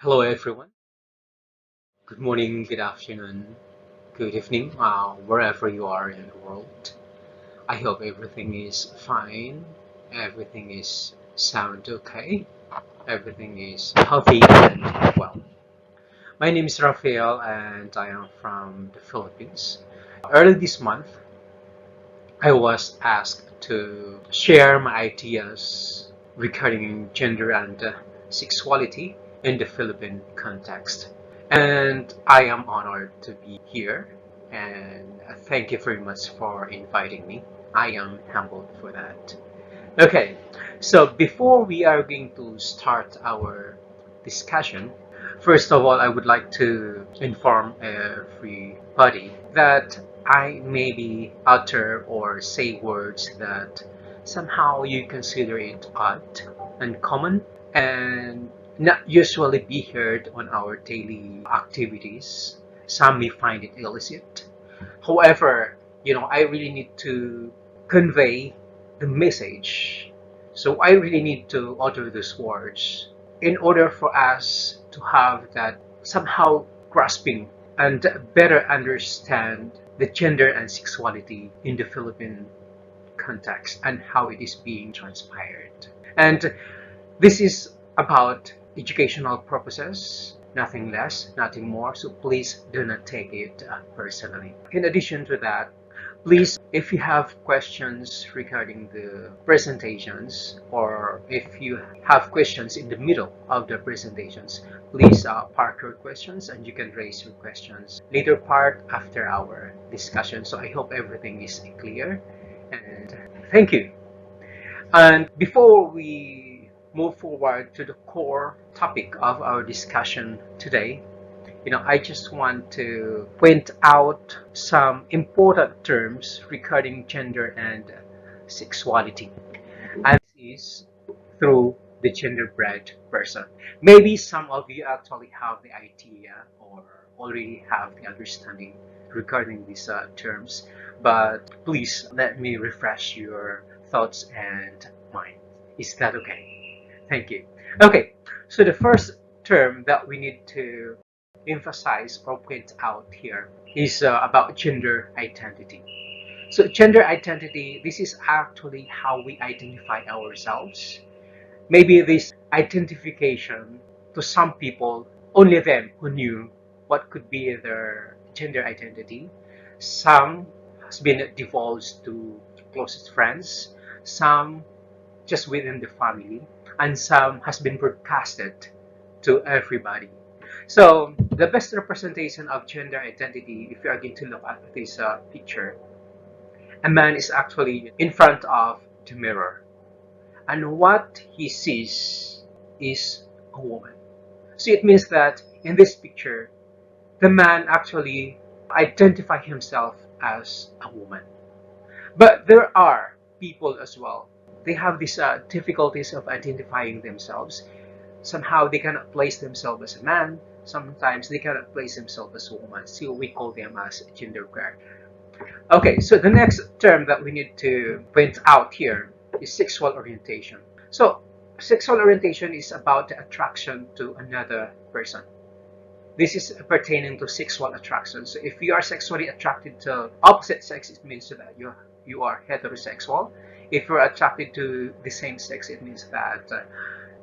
Hello, everyone. Good morning, good afternoon, good evening, wherever you are in the world. I hope everything is fine, everything is sound okay, everything is healthy and well. My name is Rafael and I am from the Philippines. Early this month, I was asked to share my ideas regarding gender and sexuality in the Philippine context. And I am honored to be here and thank you very much for inviting me. I am humbled for that. Okay, so before we are going to start our discussion, first of all, I would like to inform everybody that I maybe utter or say words that somehow you consider it odd, uncommon, and not usually be heard on our daily activities. Some may find it illicit. However, I really need to convey the message. So I really need to utter these words in order for us to have that somehow grasping and better understand the gender and sexuality in the Philippine context and how it is being transpired. And this is about educational purposes, nothing less, nothing more. So please do not take it personally. In addition to that, please, if you have questions regarding the presentations or if you have questions in the middle of the presentations, please park your questions and you can raise your questions later part after our discussion. So I hope everything is clear and thank you. And before we move forward to the core topic of our discussion today, I just want to point out some important terms regarding gender and sexuality. And this is through the genderbread person. Maybe some of you actually have the idea or already have the understanding regarding these terms, but please let me refresh your thoughts and mind. Is that okay? Thank you. Okay, so the first term that we need to emphasize or point out here is about gender identity. So gender identity, this is actually how we identify ourselves. Maybe this identification to some people, only them who knew what could be their gender identity. Some has been divulged to closest friends, some just within the family, and some has been broadcasted to everybody. So the best representation of gender identity, if you are going to look at this picture, a man is actually in front of the mirror, and what he sees is a woman. So it means that in this picture, the man actually identify himself as a woman. But there are people as well. They have these difficulties of identifying themselves. Somehow they cannot place themselves as a man. Sometimes they cannot place themselves as a woman. So we call them as genderqueer. Okay, so the next term that we need to point out here is sexual orientation. So sexual orientation is about the attraction to another person. This is pertaining to sexual attraction. So if you are sexually attracted to opposite sex, it means that you are heterosexual. If you're attracted to the same sex, it means that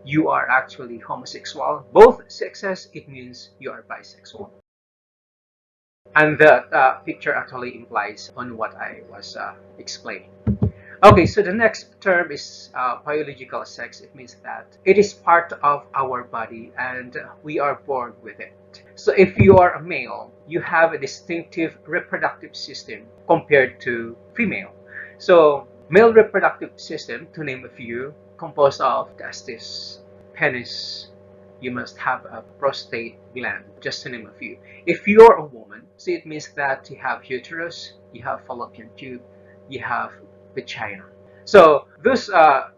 you are actually homosexual. Both sexes, it means you are bisexual. And that picture actually implies on what I was explaining. Okay, so the next term is biological sex. It means that it is part of our body and we are born with it. So if you are a male, you have a distinctive reproductive system compared to female. So male reproductive system, to name a few, composed of testis, penis, you must have a prostate gland, just to name a few. If you're a woman, so it means that you have uterus, you have fallopian tube, you have vagina. So those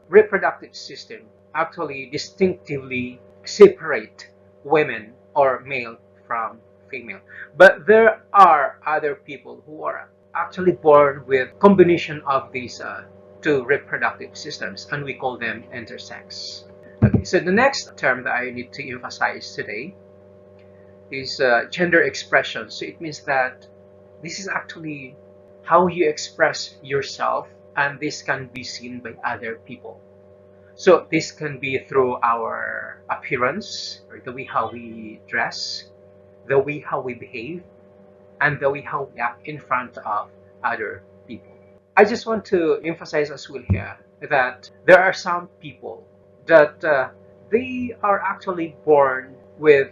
reproductive system actually distinctively separate women or male from female. But there are other people who are actually born with combination of these two reproductive systems, and we call them intersex. Okay, so the next term that I need to emphasize today is gender expression. So it means that this is actually how you express yourself, and this can be seen by other people. So this can be through our appearance, or the way how we dress, the way how we behave, and the way how we act in front of other people. I just want to emphasize as well here that there are some people that they are actually born with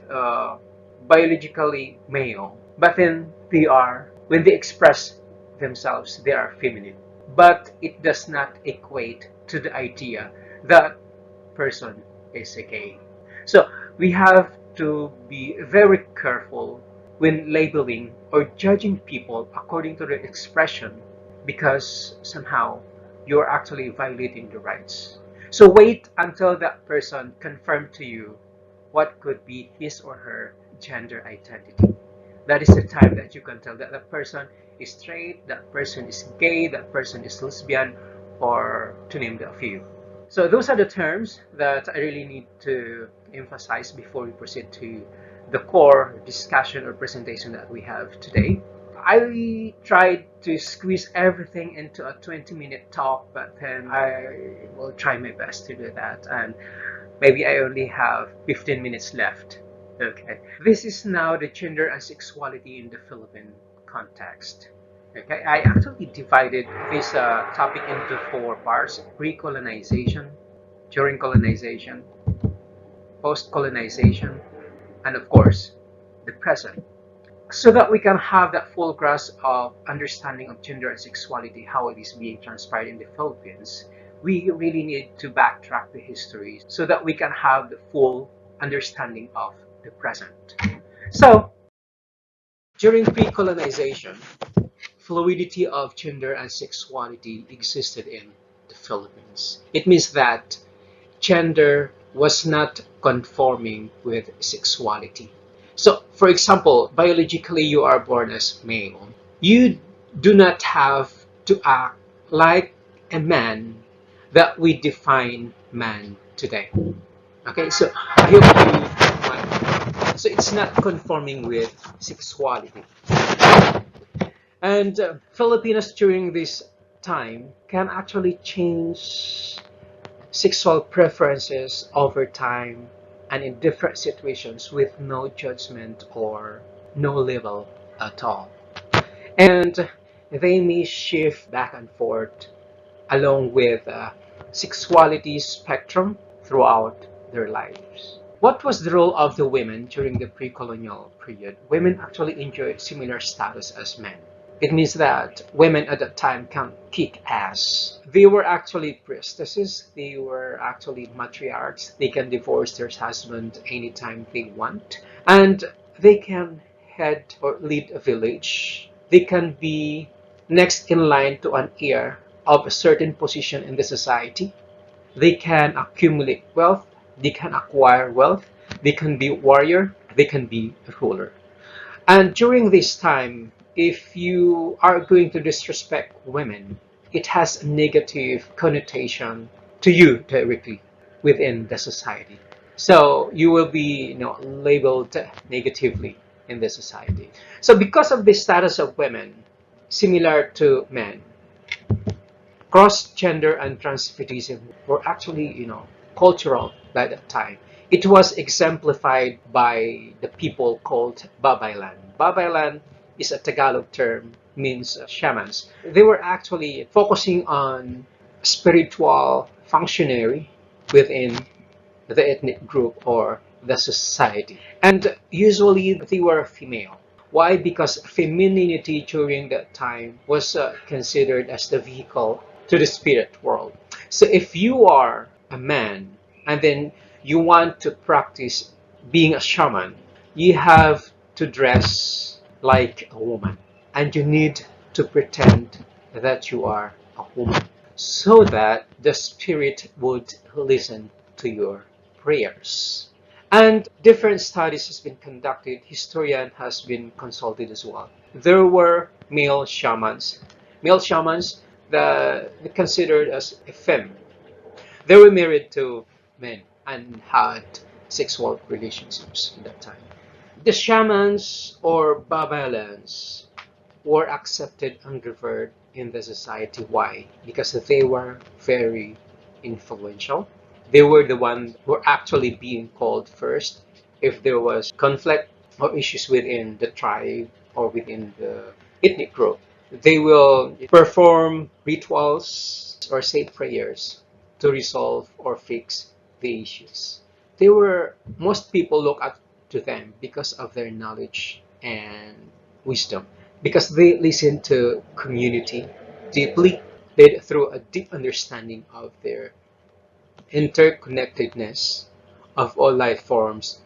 biologically male, but then when they express themselves, they are feminine. But it does not equate to the idea that person is a gay. So we have to be very careful when labeling or judging people according to their expression, because somehow you're actually violating the rights. So wait until that person confirm to you what could be his or her gender identity. That is the time that you can tell that that person is straight, that person is gay, that person is lesbian, or to name a few. So those are the terms that I really need to emphasize before we proceed to the core discussion or presentation that we have today. I tried to squeeze everything into a 20-minute talk, but then I will try my best to do that. And maybe I only have 15 minutes left. Okay. This is now the gender and sexuality in the Philippine context. Okay, I actually divided this topic into four parts: pre-colonization, during colonization, post-colonization, and of course, the present. So that we can have that full grasp of understanding of gender and sexuality, how it is being transpired in the Philippines, we really need to backtrack the history so that we can have the full understanding of the present. So, during pre-colonization, fluidity of gender and sexuality existed in the Philippines. It means that gender was not conforming with sexuality. So, for example, biologically you are born as male. You do not have to act like a man that we define man today. Okay, so I hope you so it's not conforming with sexuality. And Filipinos during this time can actually change sexual preferences over time and in different situations with no judgment or no label at all. And they may shift back and forth along with sexuality spectrum throughout their lives. What was the role of the women during the pre-colonial period? Women actually enjoyed similar status as men. It means that women at that time can kick ass. They were actually priestesses. They were actually matriarchs. They can divorce their husband anytime they want. And they can head or lead a village. They can be next in line to an heir of a certain position in the society. They can accumulate wealth. They can acquire wealth. They can be a warrior. They can be a ruler. And during this time, if you are going to disrespect women, it has a negative connotation to you directly within the society. So you will be, labeled negatively in the society. So because of the status of women, similar to men, cross-gender and transvestism were actually, cultural by that time. It was exemplified by the people called Babaylan. Babaylan is a Tagalog term, means shamans. They were actually focusing on spiritual functionary within the ethnic group or the society. And usually they were female. Why? Because femininity during that time was considered as the vehicle to the spirit world. So if you are a man and then you want to practice being a shaman, you have to dress like a woman and you need to pretend that you are a woman so that the spirit would listen to your prayers. And different studies has been conducted, historian has been consulted as well. There were male shamans. Male shamans that considered as a femme. They were married to men and had sexual relationships at that time. The shamans or babayans were accepted and revered in the society. Why? Because they were very influential. They were the ones who were actually being called first if there was conflict or issues within the tribe or within the ethnic group. They will perform rituals or say prayers to resolve or fix the issues. They were most people look up to them because of their knowledge and wisdom, because they listen to community deeply, led through a deep understanding of their interconnectedness of all life forms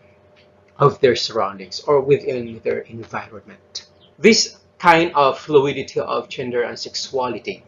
of their surroundings or within their environment. This kind of fluidity of gender and sexuality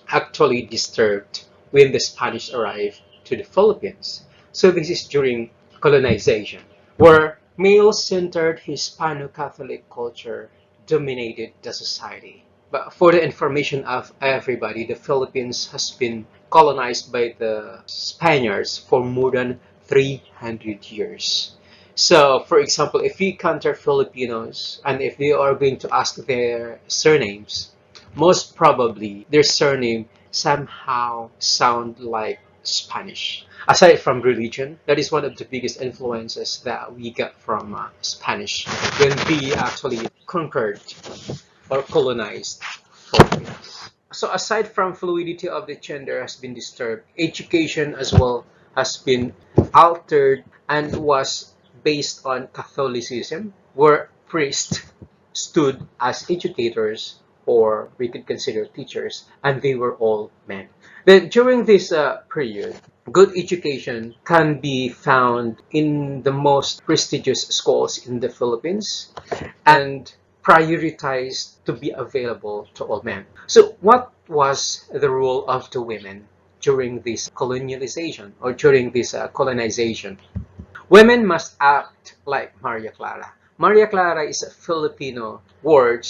actually disturbed when the Spanish arrived to the Philippines. So this is during colonization, where male-centered Hispano-Catholic culture dominated the society. But for the information of everybody, the Philippines has been colonized by the Spaniards for more than 300 years. So, for example, if you encounter Filipinos and if they are going to ask their surnames, most probably their surname somehow sound like Spanish. Aside from religion, that is one of the biggest influences that we get from Spanish when we actually conquered or colonized Philippines. So aside from fluidity of the gender has been disturbed, education as well has been altered and was based on Catholicism, where priests stood as educators or we could consider teachers, and they were all men. Then during this period, good education can be found in the most prestigious schools in the Philippines and prioritized to be available to all men. So what was the role of the women during this colonialization or during this colonization? Women must act like Maria Clara. Maria Clara is a Filipino word.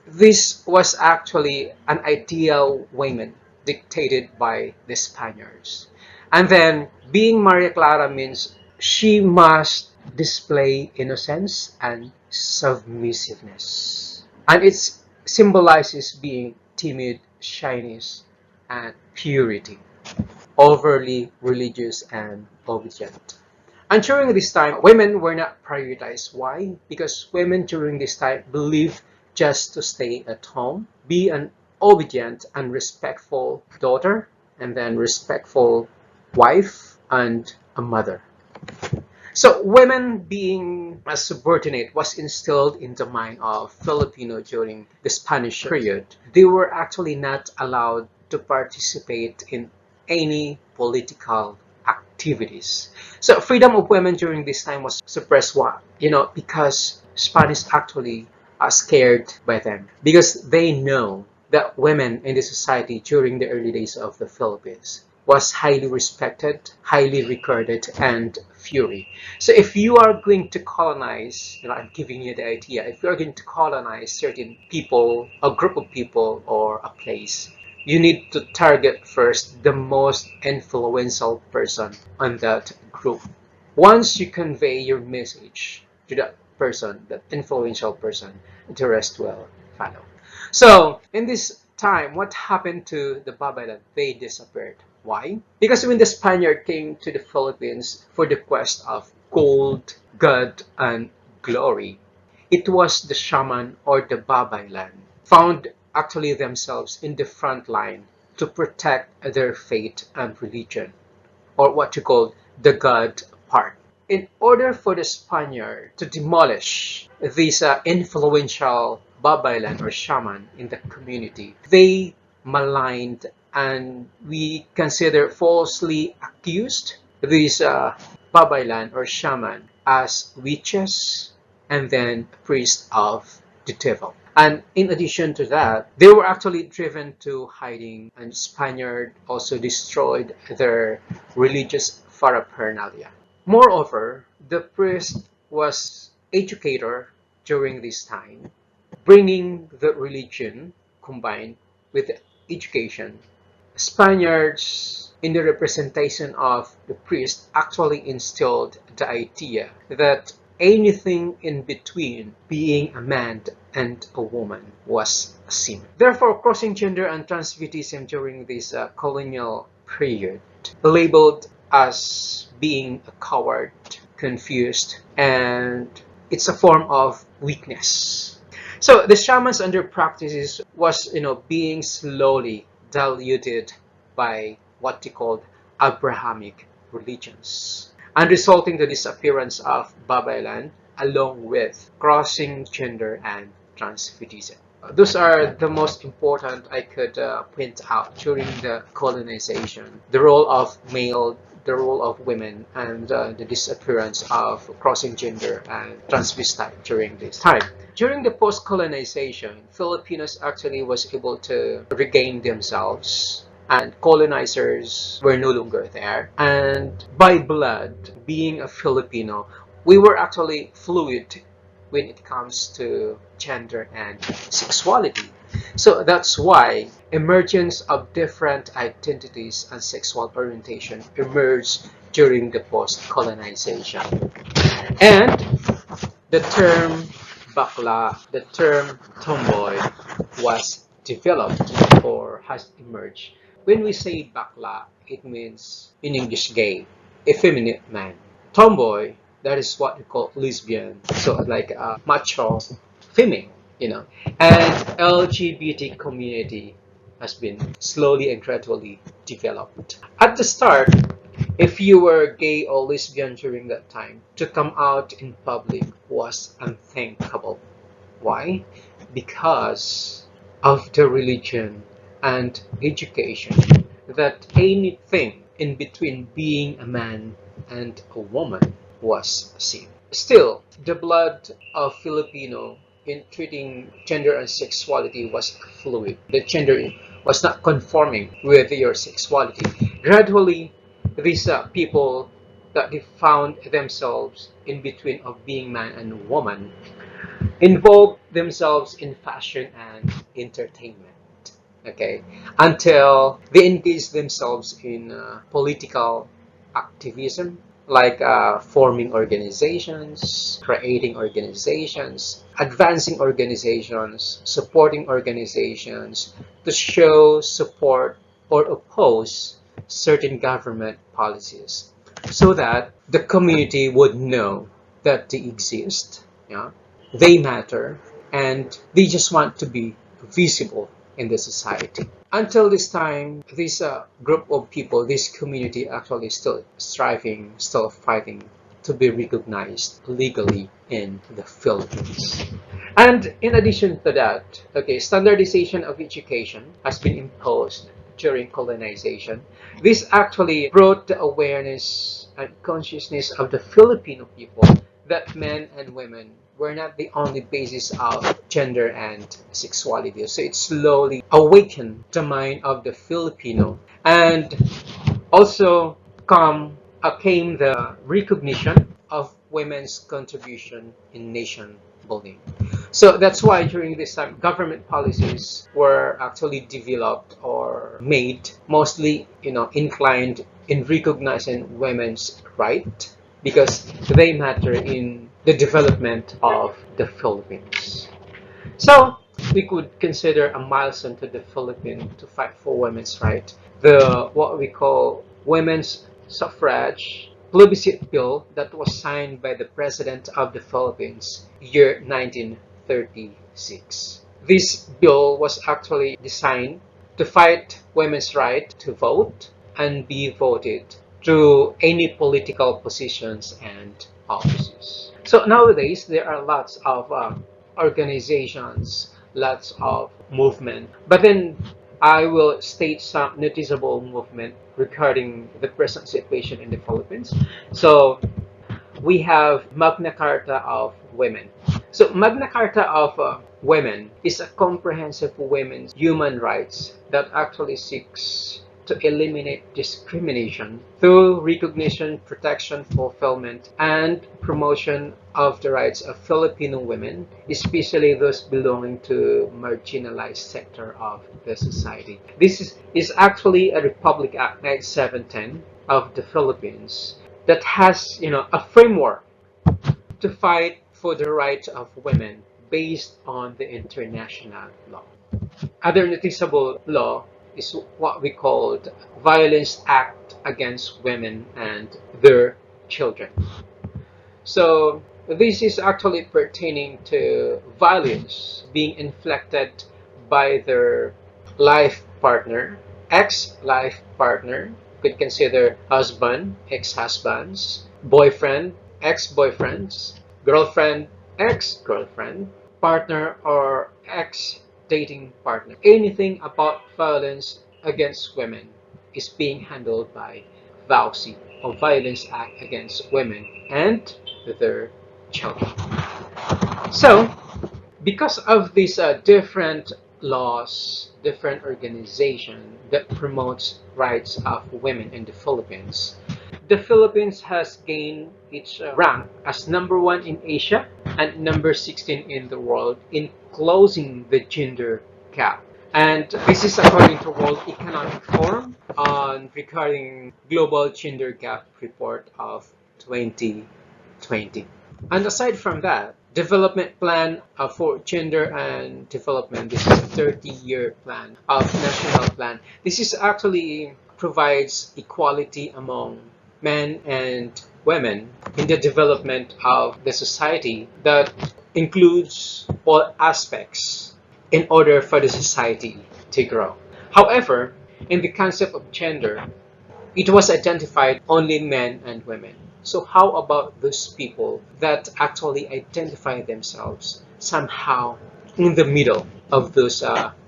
This was actually an ideal woman dictated by the Spaniards. And then being Maria Clara means she must display innocence and submissiveness. And it symbolizes being timid, shyness, and purity, overly religious and obedient. And during this time, women were not prioritized. Why? Because women during this time believed just to stay at home, be an obedient and respectful daughter, and then respectful wife and a mother. So women being a subordinate was instilled in the mind of Filipino during the Spanish period. They were actually not allowed to participate in any political activities. So freedom of women during this time was suppressed. Why? Because Spanish actually are scared by them because they know that women in the society during the early days of the Philippines was highly respected, highly regarded, and fury. So if you are going to colonize, I'm giving you the idea, if you are going to colonize certain people, a group of people, or a place, you need to target first the most influential person on that group. Once you convey your message to that person, that influential person, the rest will follow. So in this time, what happened to the Babaylan? They disappeared. Why? Because when the Spaniard came to the Philippines for the quest of gold, God, and glory, it was the shaman or the Babaylan found actually themselves in the front line to protect their faith and religion, or what you call the God part. In order for the Spaniard to demolish these influential Babaylan or shaman in the community, they maligned and we consider falsely accused these Babaylan or shaman as witches and then priests of the devil. And in addition to that, they were actually driven to hiding, and Spaniard also destroyed their religious paraphernalia. Moreover, the priest was educator during this time, bringing the religion combined with education. Spaniards in the representation of the priest actually instilled the idea that anything in between being a man and a woman was a sin. Therefore, crossing gender and transvestism during this colonial period labeled as being a coward, confused, and it's a form of weakness. So the shamans and their practices was, being slowly diluted by what they called Abrahamic religions, and resulting the disappearance of Babylon along with crossing gender and transvestism. Those are the most important I could point out during the colonization. The role of male, the role of women, and the disappearance of crossing gender and transvestite during this time. During the post-colonization, Filipinos actually was able to regain themselves, and colonizers were no longer there. And by blood, being a Filipino, we were actually fluid when it comes to gender and sexuality. So that's why emergence of different identities and sexual orientation emerged during the post-colonization. And the term bakla, the term tomboy was developed or has emerged. When we say bakla, it means in English gay, effeminate man. Tomboy, that is what we call lesbian, so like a macho female, And LGBT community has been slowly and gradually developed. At the start, if you were gay or lesbian during that time, to come out in public was unthinkable. Why? Because of the religion and education, that anything in between being a man and a woman was sin. Still, the blood of Filipino in treating gender and sexuality was fluid. The gender was not conforming with your sexuality. Gradually, these people that they found themselves in between of being man and woman involve themselves in fashion and entertainment, okay, until they engage themselves in political activism, like forming organizations, creating organizations, advancing organizations, supporting organizations to show support or oppose certain government policies, so that the community would know that they exist, yeah, they matter, and they just want to be visible in the society. Until this time, this group of people, this community actually still striving, still fighting to be recognized legally in the Philippines. And in addition to that, okay, standardization of education has been imposed during colonization. This actually brought the awareness and consciousness of the Filipino people that men and women were not the only basis of gender and sexuality. So it slowly awakened the mind of the Filipino. And also came the recognition of women's contribution in nation building. So that's why during this time, government policies were actually developed or made mostly, inclined in recognizing women's right, because they matter in the development of the Philippines. So we could consider a milestone to the Philippines to fight for women's rights, the what we call women's suffrage plebiscite bill that was signed by the President of the Philippines year 1936. This bill was actually designed to fight women's right to vote and be voted to any political positions and offices. So nowadays, there are lots of organizations, lots of movement. But then I will state some noticeable movement regarding the present situation in the Philippines. So we have Magna Carta of Women. So Magna Carta of Women is a comprehensive women's human rights that actually seeks to eliminate discrimination through recognition, protection, fulfillment, and promotion of the rights of Filipino women, especially those belonging to marginalized sector of the society. This is actually a Republic Act 9710 of the Philippines that has, a framework to fight for the rights of women based on the international law. Other noticeable law is what we called Violence Act Against Women and Their Children. So this is actually pertaining to violence being inflicted by their life partner, ex-life partner, could consider husband, ex-husbands, boyfriend, ex-boyfriends, girlfriend, ex-girlfriend, partner or ex-dating partner. Anything about violence against women is being handled by VAUSI, or Violence Act Against Women and Their Children. So, because of these different laws, different organization that promotes rights of women in the Philippines has gained its rank as number one in Asia and number 16 in the world in closing the gender gap. And this is according to World Economic Forum on regarding Global Gender Gap Report of 2020. And aside from that, development plan for gender and development, this is a 30-year plan of national plan. This is actually provides equality among men and women in the development of the society that includes all aspects in order for the society to grow. However, in the concept of gender, it was identified only men and women. So how about those people that actually identify themselves somehow in the middle of those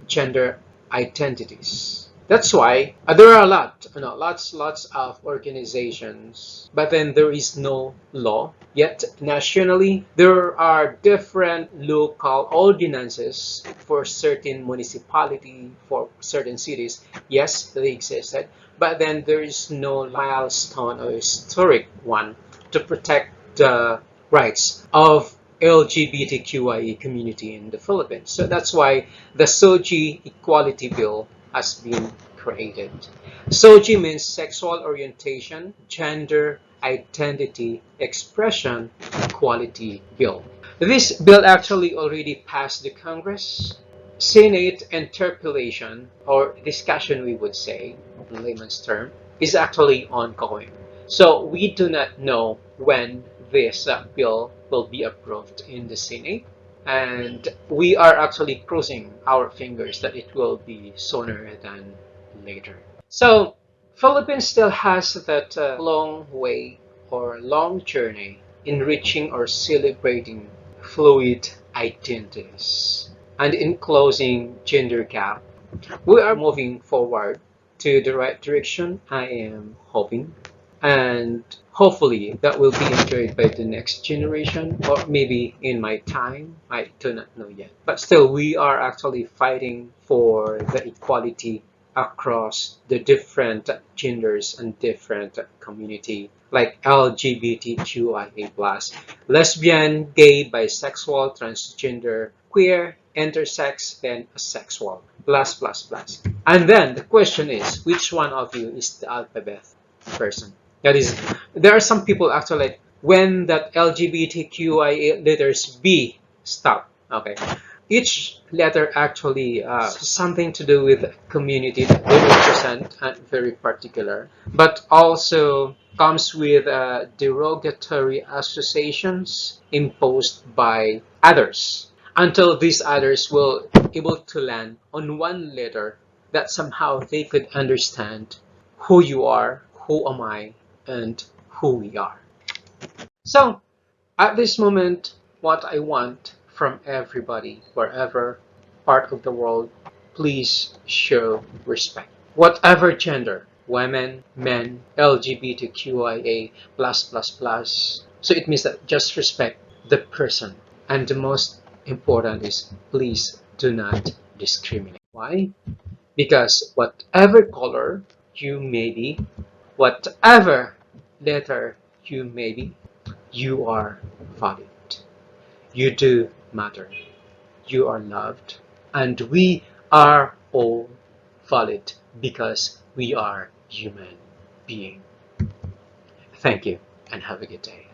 gender identities? That's why there are lots of organizations, but then there is no law. Yet nationally, there are different local ordinances for certain municipality, for certain cities. Yes, they existed, but then there is no milestone or historic one to protect the rights of LGBTQIA community in the Philippines. So that's why the SOGI Equality Bill has been created. SOGI means sexual orientation, gender, identity, expression, equality bill. This bill actually already passed the Congress. Senate interpellation, or discussion we would say, in layman's term, is actually ongoing. So we do not know when this bill will be approved in the Senate, and we are actually crossing our fingers that it will be sooner than later. So Philippines still has that long way or long journey in reaching or celebrating fluid identities. And in closing gender gap, we are moving forward to the right direction, I am hoping. And hopefully that will be enjoyed by the next generation, or maybe in my time, I do not know yet. But still, we are actually fighting for the equality across the different genders and different community, like LGBTQIA+, lesbian, gay, bisexual, transgender, queer, intersex, then asexual, plus. And then the question is, which one of you is the alphabet person? That is, there are some people actually like, when that LGBTQIA letters B stop, okay, each letter actually something to do with community that they represent and very particular, but also comes with derogatory associations imposed by others, until these others will able to land on one letter that somehow they could understand who you are, who am I, and who we are. So at this moment, what I want from everybody, wherever part of the world, please show respect. Whatever gender, women, men, LGBTQIA+++. So it means that just respect the person. And the most important is please do not discriminate. Why? Because whatever color, you may be, whatever letter you may be, you are valid. You do matter. You are loved. And we are all valid because we are human beings. Thank you and have a good day.